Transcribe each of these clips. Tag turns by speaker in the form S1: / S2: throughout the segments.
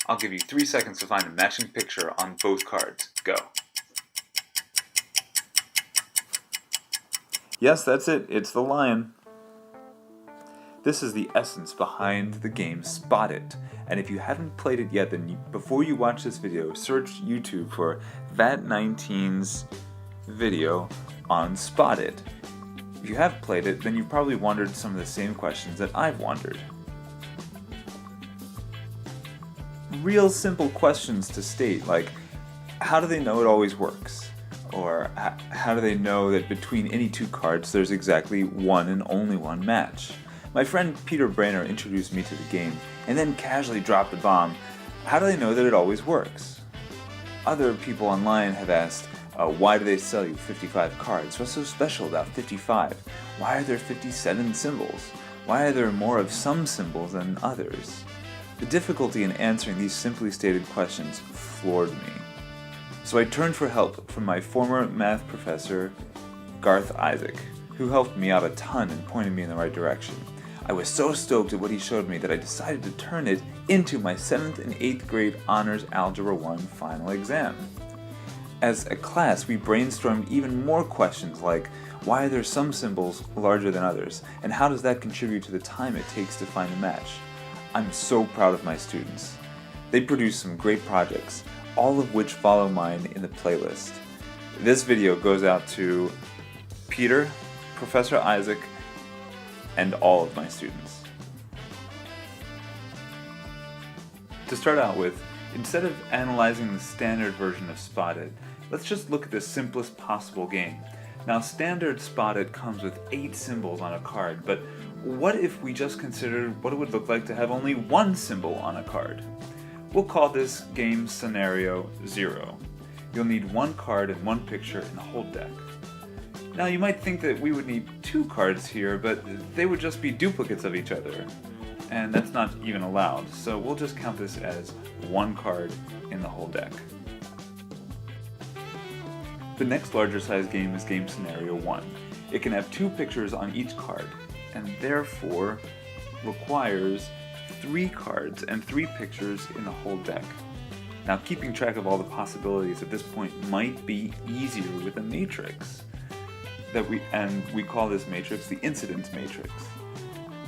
S1: I'll give you 3 seconds to find a matching picture on both cards. Go. Yes, that's it. It's the lion. This is the essence behind the game Spot It. And if you haven't played it yet, then before you watch this video, search YouTube for VAT19's video on Spot It. If you have played it, then you've probably wondered some of the same questions that I've wondered. Real simple questions to state, like, how do they know it always works? Or how do they know that between any two cards there's exactly one and only one match? My friend Peter Brainer introduced me to the game and then casually dropped the bomb. How do they know that it always works? Other people online have asked, why do they sell you 55 cards? What's so special about 55? Why are there 57 symbols? Why are there more of some symbols than others? The difficulty in answering these simply stated questions floored me. So I turned for help from my former math professor, Garth Isaac, who helped me out a ton and pointed me in the right direction. I was so stoked at what he showed me that I decided to turn it into my 7th and 8th grade Honors Algebra 1 final exam. As a class, we brainstormed even more questions like, why are there some symbols larger than others, and how does that contribute to the time it takes to find a match? I'm so proud of my students. They produced some great projects, all of which follow mine in the playlist. This video goes out to Peter, Professor Isaac, and all of my students. To start out with, instead of analyzing the standard version of Spot It, let's just look at the simplest possible game. Now, standard Spot It comes with 8 symbols on a card, but what if we just considered what it would look like to have only one symbol on a card? We'll call this game Scenario 0. You'll need one card and one picture in the whole deck. Now, you might think that we would need 2 cards here, but they would just be duplicates of each other, and that's not even allowed, so we'll just count this as 1 card in the whole deck. The next larger size game is game Scenario 1. It can have 2 pictures on each card, and therefore requires 3 cards and 3 pictures in the whole deck. Now, keeping track of all the possibilities at this point might be easier with a matrix. We call this matrix the Incidence matrix.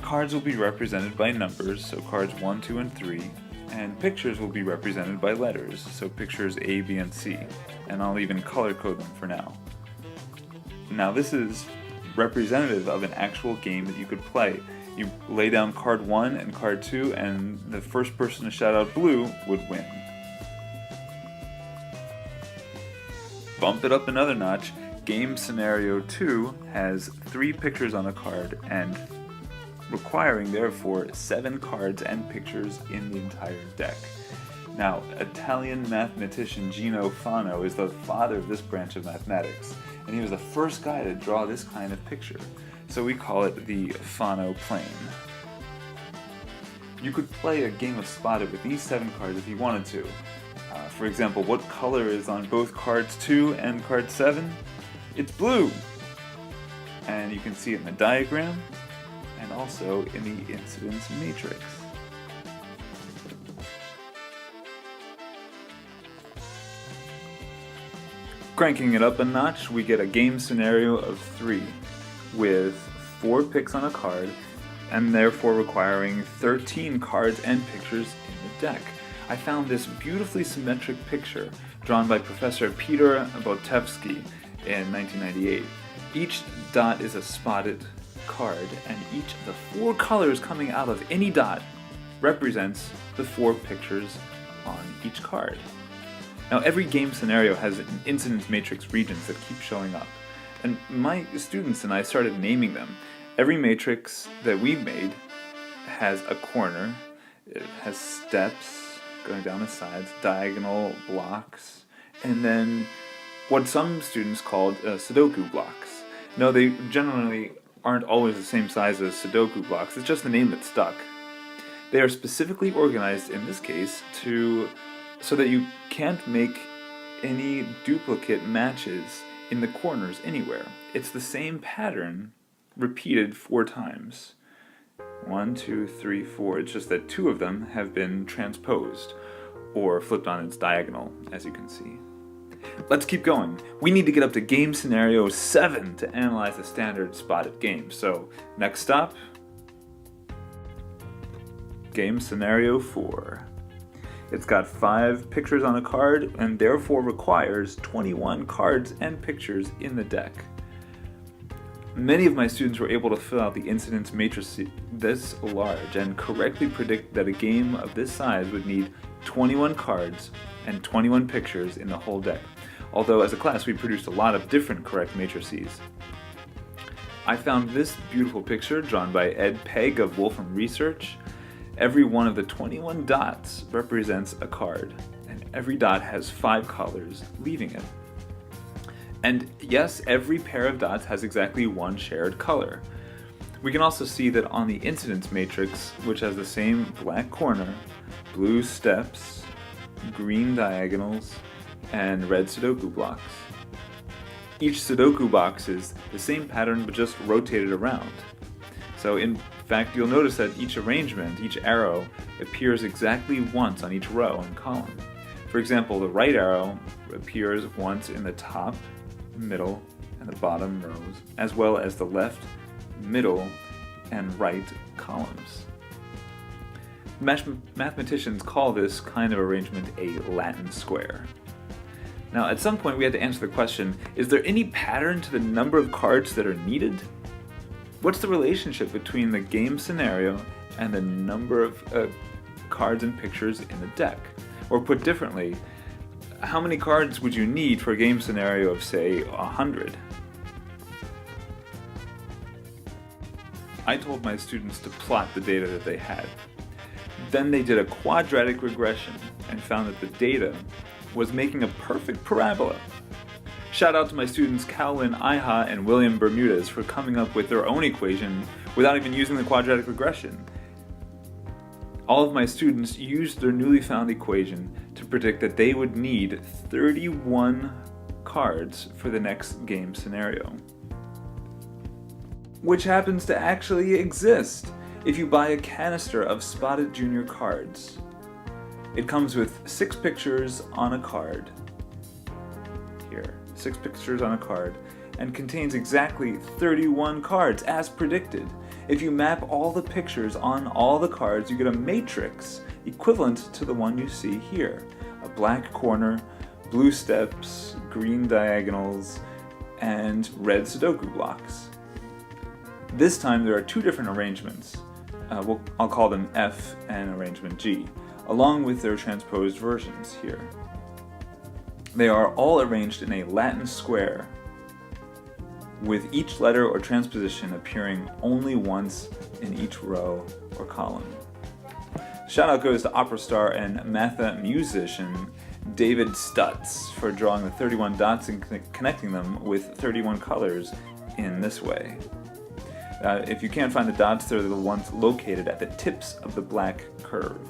S1: Cards will be represented by numbers, so cards 1, 2, and 3, and pictures will be represented by letters, so pictures A, B, and C, and I'll even color code them for now. Now, this is representative of an actual game that you could play. You lay down card 1 and card 2, and the first person to shout out blue would win. Bump it up another notch. Game Scenario 2 has 3 pictures on a card and requiring therefore 7 cards and pictures in the entire deck. Now, Italian mathematician Fano is the father of this branch of mathematics, and he was the first guy to draw this kind of picture, so we call it the Fano plane. You could play a game of Spot It with these 7 cards if you wanted to. For example, what color is on both cards 2 and card 7? It's blue! And you can see it in the diagram, and also in the Incidence matrix. Cranking it up a notch, we get a game scenario of 3, with 4 picks on a card, and therefore requiring 13 cards and pictures in the deck. I found this beautifully symmetric picture drawn by Professor Peter Botevsky in 1998. Each dot is a spotted card, and each of the 4 colors coming out of any dot represents the 4 pictures on each card. Now, every game scenario has an incidence matrix regions that keep showing up, and my students and I started naming them. Every matrix that we've made has a corner, it has steps going down the sides, diagonal blocks, and then what some students called Sudoku blocks. No, they generally aren't always the same size as Sudoku blocks, it's just the name that stuck. They are specifically organized in this case so that you can't make any duplicate matches in the corners anywhere. It's the same pattern repeated 4 times. 1, 2, 3, 4. It's just that 2 of them have been transposed. or flipped on its diagonal, as you can see. Let's keep going. We need to get up to game scenario 7 to analyze the standard spotted game. So, next stop, game scenario 4. It's got 5 pictures on a card and therefore requires 21 cards and pictures in the deck. Many of my students were able to fill out the incidence matrix this large and correctly predict that a game of this size would need 21 cards and 21 pictures in the whole deck, although as a class we produced a lot of different correct matrices. I found this beautiful picture drawn by Ed Pegg of Wolfram Research. Every one of the 21 dots represents a card, and every dot has 5 colors leaving it. And yes, every pair of dots has exactly one shared color. We can also see that on the incidence matrix, which has the same black corner, blue steps, green diagonals, and red Sudoku blocks. Each Sudoku box is the same pattern but just rotated around. So in fact, you'll notice that each arrangement, each arrow, appears exactly once on each row and column. For example, the right arrow appears once in the top, middle, and the bottom rows, as well as the left, middle, and right columns. Mathematicians call this kind of arrangement a Latin square. Now, at some point we had to answer the question, is there any pattern to the number of cards that are needed? What's the relationship between the game scenario and the number of cards and pictures in the deck? Or put differently, how many cards would you need for a game scenario of, say, 100? I told my students to plot the data that they had. Then they did a quadratic regression and found that the data was making a perfect parabola. Shout out to my students Cowlin Iha and William Bermudez for coming up with their own equation without even using the quadratic regression. All of my students used their newly found equation to predict that they would need 31 cards for the next game scenario, which happens to actually exist if you buy a canister of Spotted Junior cards. It comes with 6 pictures on a card. Here, 6 pictures on a card, and contains exactly 31 cards as predicted. If you map all the pictures on all the cards, you get a matrix equivalent to the one you see here. A black corner, blue steps, green diagonals, and red Sudoku blocks. This time there are 2 different arrangements. I'll call them F and arrangement G, along with their transposed versions here. They are all arranged in a Latin square, with each letter or transposition appearing only once in each row or column. Shout out goes to opera star and matha musician David Stutz for drawing the 31 dots and connecting them with 31 colors in this way. If you can't find the dots, they're the ones located at the tips of the black curve.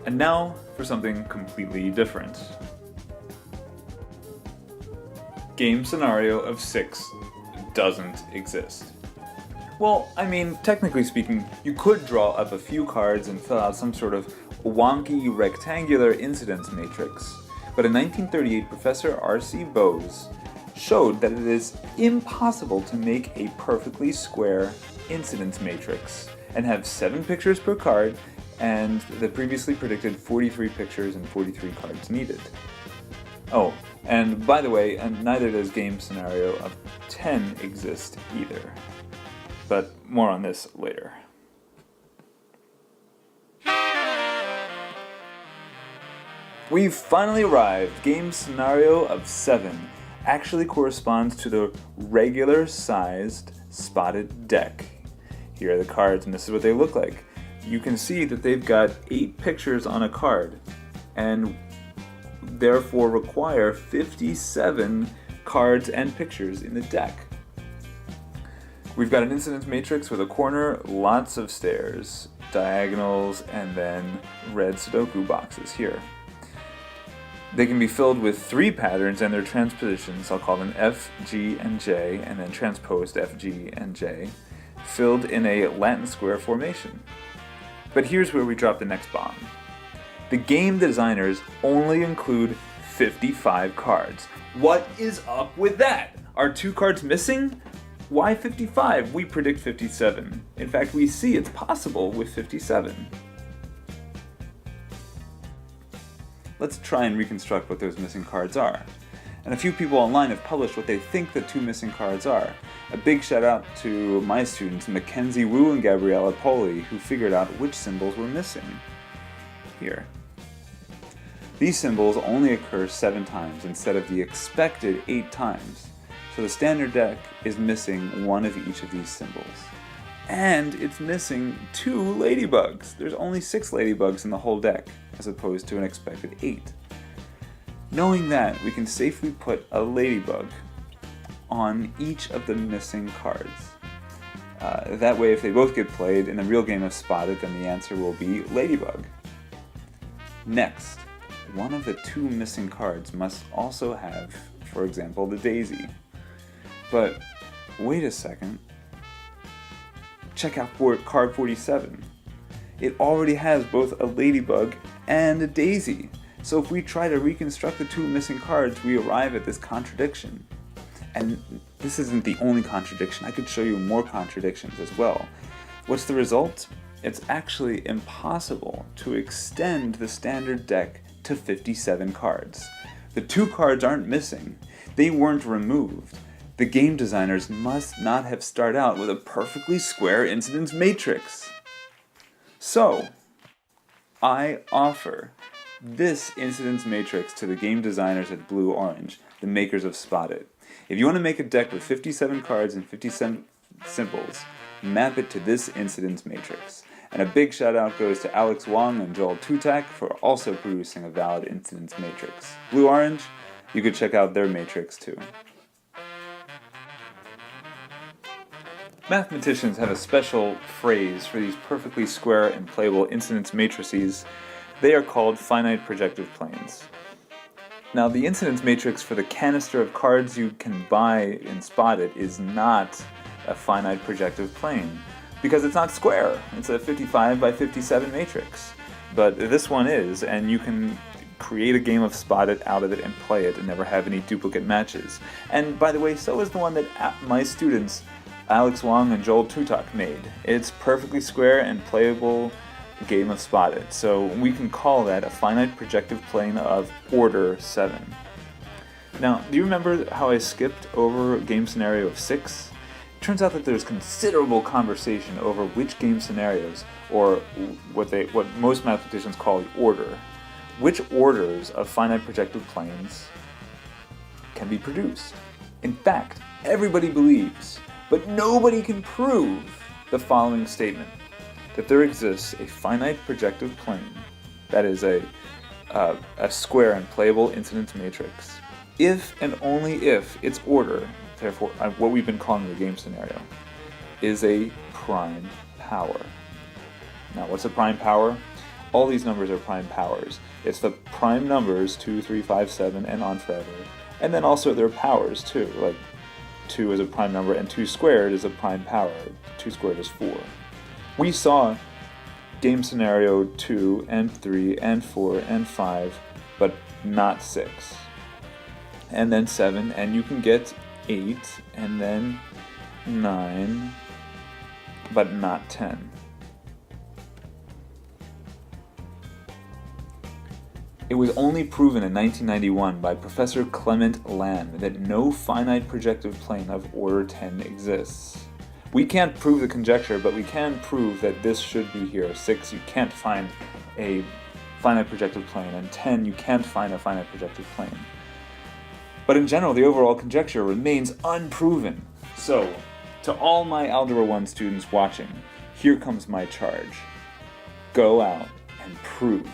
S1: And now for something completely different. Game scenario of 6 doesn't exist. Well, I mean, technically speaking, you could draw up a few cards and fill out some sort of wonky rectangular incidence matrix. But in 1938, Professor R.C. Bose showed that it is impossible to make a perfectly square incidence matrix and have 7 pictures per card and the previously predicted 43 pictures and 43 cards needed. Oh, and by the way, neither does game scenario of 10 exist either. But more on this later. We've finally arrived. Game scenario of 7 actually corresponds to the regular sized spotted deck. Here are the cards, and this is what they look like. You can see that they've got 8 pictures on a card, and therefore require 57 cards and pictures in the deck. We've got an incidence matrix with a corner, lots of stairs, diagonals, and then red Sudoku boxes here. They can be filled with 3 patterns and their transpositions, I'll call them F, G, and J, and then transposed F, G, and J, filled in a Latin square formation. But here's where we drop the next bomb. The game designers only include 55 cards. What is up with that? Are 2 cards missing? Why 55? We predict 57. In fact, we see it's possible with 57. Let's try and reconstruct what those missing cards are. And a few people online have published what they think the 2 missing cards are. A big shout out to my students Mackenzie Wu and Gabriella Poli, who figured out which symbols were missing. Here. These symbols only occur 7 times instead of the expected 8 times. So the standard deck is missing 1 of each of these symbols. And it's missing 2 ladybugs. There's only 6 ladybugs in the whole deck, as opposed to an expected 8. Knowing that, we can safely put a ladybug on each of the missing cards. That way, if they both get played in a real game of Spot It, then the answer will be ladybug. Next, one of the 2 missing cards must also have, for example, the daisy. But wait a second. Check out card 47. It already has both a ladybug and a daisy. So if we try to reconstruct the 2 missing cards, we arrive at this contradiction. And this isn't the only contradiction. I could show you more contradictions as well. What's the result? It's actually impossible to extend the standard deck to 57 cards. The 2 cards aren't missing. They weren't removed. The game designers must not have started out with a perfectly square incidence matrix. So, I offer this incidence matrix to the game designers at Blue Orange, the makers of Spot It. If you want to make a deck with 57 cards and 57 symbols, map it to this incidence matrix. And a big shout out goes to Alex Wong and Joel Tutak for also producing a valid incidence matrix. Blue Orange, you could check out their matrix too. Mathematicians have a special phrase for these perfectly square and playable incidence matrices. They are called finite projective planes. Now, the incidence matrix for the canister of cards you can buy in Spot It is not a finite projective plane, because it's not square. It's a 55 by 57 matrix. But this one is, and you can create a game of Spot It out of it and play it and never have any duplicate matches. And by the way, so is the one that my students, Alex Wong and Joel Tutak, made. It's perfectly square and playable game of Spot It. So we can call that a finite projective plane of order 7. Now, do you remember how I skipped over game scenario of 6? It turns out that there's considerable conversation over which game scenarios, or what most mathematicians call the order, which orders of finite projective planes can be produced. In fact, everybody believes, but nobody can prove the following statement: that there exists a finite projective plane, that is a square and playable incidence matrix, if and only if its order, therefore what we've been calling the game scenario, is a prime power. Now, what's a prime power? All these numbers are prime powers. It's the prime numbers 2, 3, 5, 7, and on forever. And then also their powers too, like 2 is a prime number and 2 squared is a prime power. 2 squared is 4. We saw game scenario 2 and 3 and 4 and 5, but not 6. And then 7, and you can get 8, and then 9, but not 10. It was only proven in 1991 by Professor Clement Lamb that no finite projective plane of order 10 exists. We can't prove the conjecture, but we can prove that this should be here. 6, you can't find a finite projective plane, and 10, you can't find a finite projective plane. But in general, the overall conjecture remains unproven. So, to all my Algebra 1 students watching, here comes my charge. Go out and prove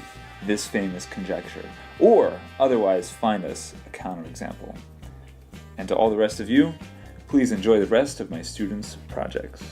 S1: this famous conjecture, or otherwise find us a counterexample. And to all the rest of you, please enjoy the rest of my students' projects.